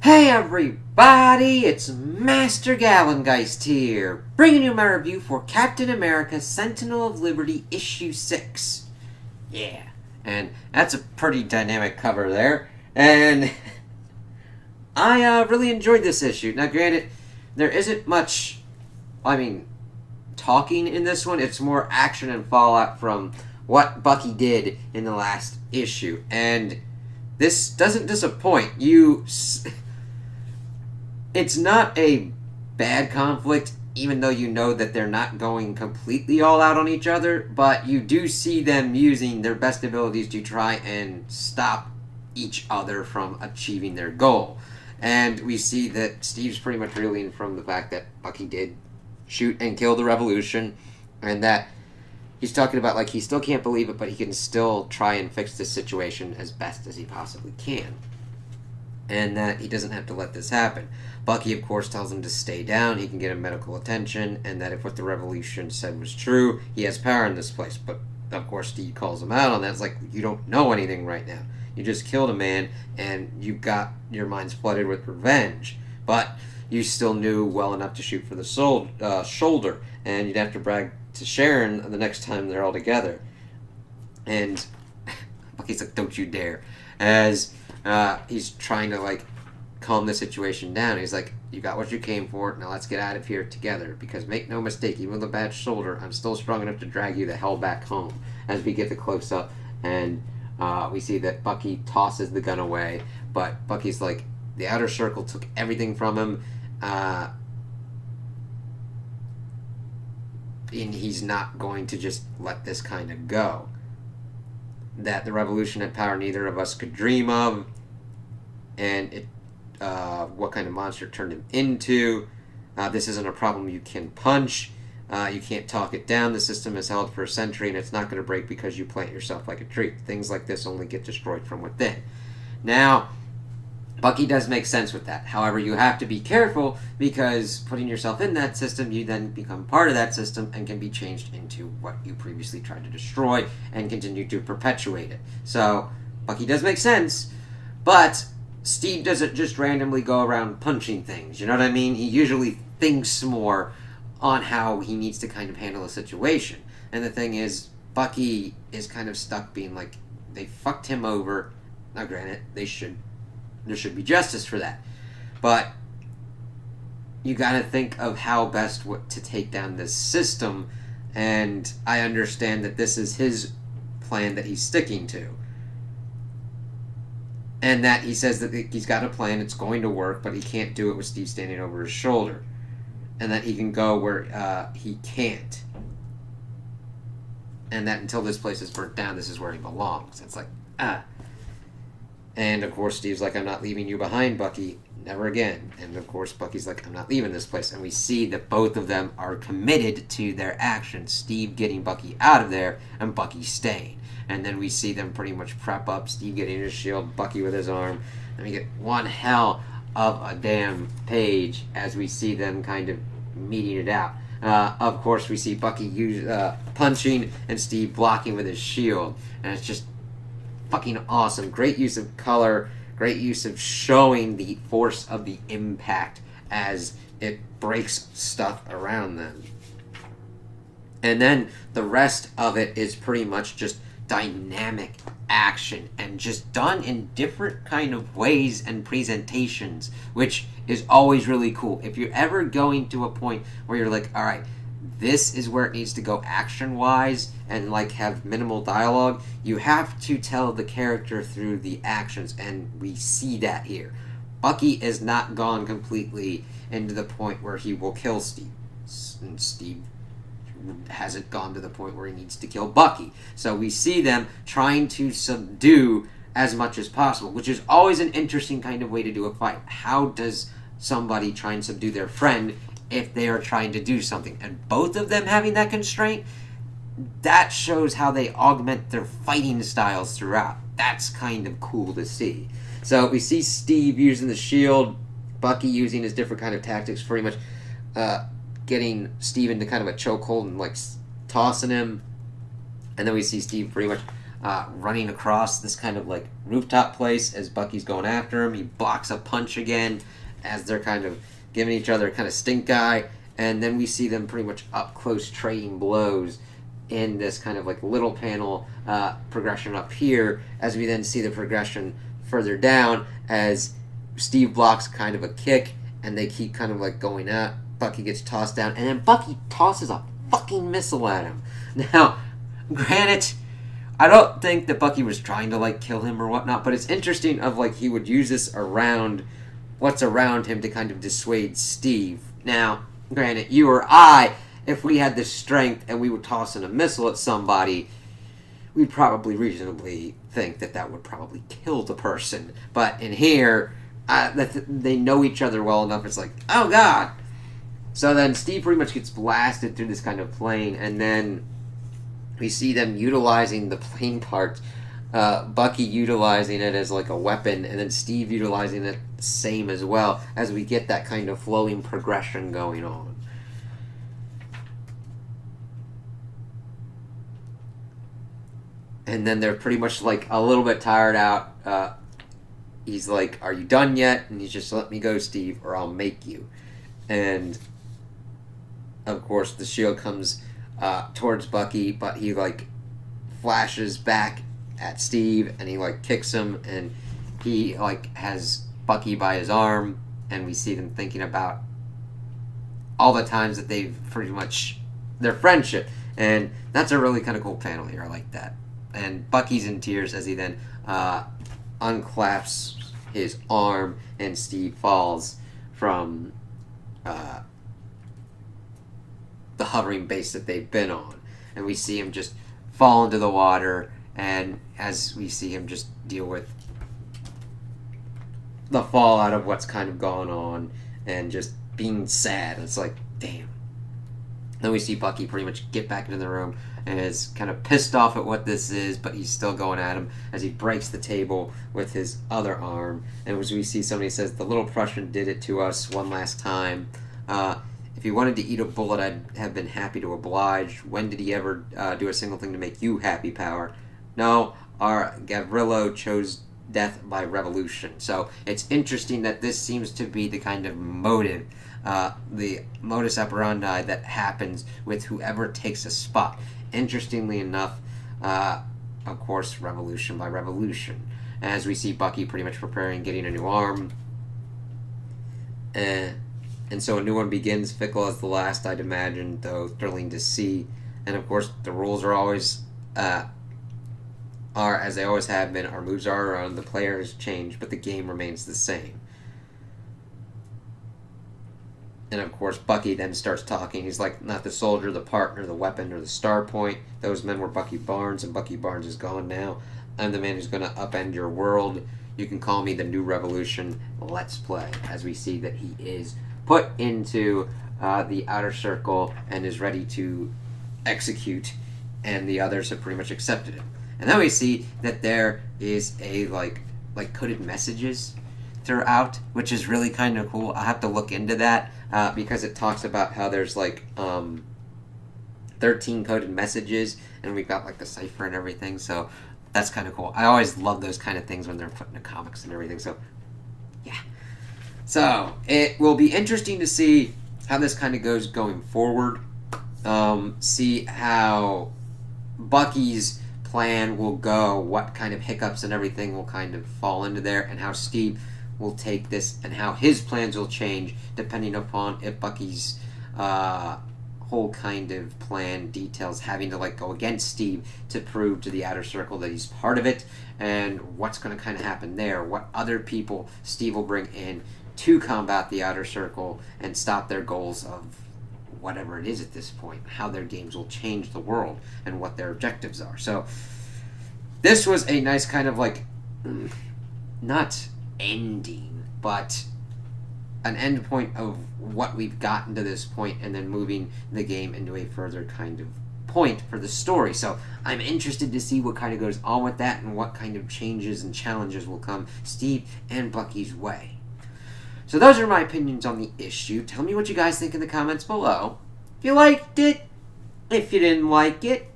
Hey everybody, it's Master Gallengeist here, bringing you my review for Captain America Sentinel of Liberty issue 6. Yeah, and that's a pretty dynamic cover there, and I really enjoyed this issue. Now granted, there isn't much, talking in this one. It's more action and fallout from what Bucky did in the last issue, and this doesn't disappoint. It's not a bad conflict, even though you know that they're not going completely all out on each other, but you do see them using their best abilities to try and stop each other from achieving their goal. And we see that Steve's pretty much reeling from the fact that Bucky did shoot and kill the Revolution, and that he's talking about, like, he still can't believe it, but he can still try and fix this situation as best as he possibly can. And that he doesn't have to let this happen. Bucky, of course, tells him to stay down, he can get him medical attention, and that if what the Revolution said was true, he has power in this place. But, of course, Steve calls him out on that. It's like, you don't know anything right now. You just killed a man, and you've got your mind's flooded with revenge. But you still knew well enough to shoot for the shoulder, and you'd have to brag to Sharon the next time they're all together. And Bucky's like, don't you dare. As he's trying to, like, calm the situation down. He's like, you got what you came for, now let's get out of here together, because make no mistake, even with a bad shoulder, I'm still strong enough to drag you the hell back home. As we get the close-up, and we see that Bucky tosses the gun away, but Bucky's like, the outer circle took everything from him, and he's not going to just let this kind of go. That the Revolution had power neither of us could dream of, and it what kind of monster it turned him into. This isn't a problem you can punch. You can't talk it down. The system has held for a century, and it's not going to break because you plant yourself like a tree. Things like this only get destroyed from within. Now, Bucky does make sense with that. However, you have to be careful, because putting yourself in that system, you then become part of that system and can be changed into what you previously tried to destroy and continue to perpetuate it. So, Bucky does make sense, but Steve doesn't just randomly go around punching things, you know what I mean? He usually thinks more on how he needs to kind of handle a situation. And the thing is, Bucky is kind of stuck being like, they fucked him over. Now granted, there should be justice for that. But you gotta think of how best to take down this system, and I understand that this is his plan that he's sticking to. And that he says that he's got a plan, it's going to work, but he can't do it with Steve standing over his shoulder. And that he can go where he can't. And that until this place is burnt down, this is where he belongs. It's like, And, of course, Steve's like, I'm not leaving you behind, Bucky. Never again. And, of course, Bucky's like, I'm not leaving this place. And we see that both of them are committed to their actions. Steve getting Bucky out of there, and Bucky staying. And then we see them pretty much prep up. Steve getting his shield, Bucky with his arm. And we get one hell of a damn page as we see them kind of meeting it out. Of course, we see Bucky punching and Steve blocking with his shield. And it's just fucking awesome. Great use of color. Great use of showing the force of the impact as it breaks stuff around them. And then the rest of it is pretty much just dynamic action, and just done in different kind of ways and presentations, which is always really cool. If you're ever going to a point where you're like, all right, this is where it needs to go action wise, and like have minimal dialogue, you have to tell the character through the actions, and we see that here. Bucky is not gone completely into the point where he will kill Steve, and Steve hasn't gone to the point where he needs to kill Bucky. So we see them trying to subdue as much as possible, which is always an interesting kind of way to do a fight. How does somebody try and subdue their friend if they are trying to do something? And both of them having that constraint, that shows how they augment their fighting styles throughout. That's kind of cool to see. So we see Steve using the shield, Bucky using his different kind of tactics, pretty much getting Steve into kind of a chokehold and like tossing him. And then we see Steve pretty much running across this kind of like rooftop place as Bucky's going after him. He blocks a punch again as they're kind of giving each other kind of stink eye, and then we see them pretty much up close trading blows in this kind of like little panel progression up here, as we then see the progression further down as Steve blocks kind of a kick and they keep kind of like going at Bucky. Gets tossed down, and then Bucky tosses a fucking missile at him. Now granted, I don't think that Bucky was trying to like kill him or whatnot, but it's interesting of like he would use this around what's around him to kind of dissuade Steve. Now granted, you or I, if we had the strength and we would toss in a missile at somebody, we'd probably reasonably think that that would probably kill the person. But in here, they know each other well enough. It's like, oh god. So then Steve pretty much gets blasted through this kind of plane, and then we see them utilizing the plane parts. Bucky utilizing it as like a weapon, and then Steve utilizing it same as well, as we get that kind of flowing progression going on. And then they're pretty much like a little bit tired out. He's like, are you done yet? And he's just, let me go, Steve, or I'll make you. And of course the shield comes towards Bucky, but he like flashes back at Steve and he like kicks him, and he like has Bucky by his arm, and we see them thinking about all the times that they've pretty much their friendship, and that's a really kind of cool panel here. I like that. And Bucky's in tears as he then unclasps his arm, and Steve falls from the hovering base that they've been on, and we see him just fall into the water, and as we see him just deal with the fallout of what's kind of gone on and just being sad. It's like, damn. Then we see Bucky pretty much get back into the room and is kind of pissed off at what this is, but he's still going at him as he breaks the table with his other arm. And as we see, somebody says, the little Prussian did it to us one last time. If he wanted to eat a bullet, I'd have been happy to oblige. When did he ever do a single thing to make you happy, Power? No, our Gavrilo chose death by revolution. So it's interesting that this seems to be the kind of motive, the modus operandi that happens with whoever takes a spot. Interestingly enough, of course, revolution by revolution. As we see Bucky pretty much preparing, getting a new arm. And so a new one begins, fickle as the last, I'd imagine, though thrilling to see. And of course, the rules are always, are as they always have been. Our moves are our own, the players change, but the game remains the same. And of course, Bucky then starts talking. He's like, not the soldier, the partner, the weapon, or the star point. Those men were Bucky Barnes, and Bucky Barnes is gone now. I'm the man who's going to upend your world. You can call me the New Revolution. Let's play. As we see that he is put into the outer circle and is ready to execute, and the others have pretty much accepted him. And then we see that there is a like coded messages throughout, which is really kind of cool. I'll have to look into that because it talks about how there's like 13 coded messages, and we've got like the cipher and everything. So that's kind of cool. I always love those kind of things when they're put into comics and everything. So yeah. So it will be interesting to see how this kind of goes going forward. See how Bucky's plan will go, what kind of hiccups and everything will kind of fall into there, and how Steve will take this and how his plans will change depending upon if Bucky's whole kind of plan details having to like go against Steve to prove to the outer circle that he's part of it, and what's going to kind of happen there, what other people Steve will bring in to combat the outer circle and stop their goals of whatever it is at this point, how their games will change the world and what their objectives are. So this was a nice kind of like, not ending, but an end point of what we've gotten to this point, and then moving the game into a further kind of point for the story. So I'm interested to see what kind of goes on with that and what kind of changes and challenges will come Steve and Bucky's way. So those are my opinions on the issue. Tell me what you guys think in the comments below. If you liked it, if you didn't like it,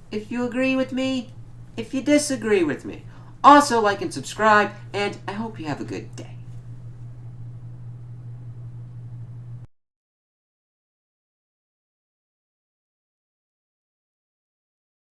if you agree with me, if you disagree with me. Also, like and subscribe, and I hope you have a good day.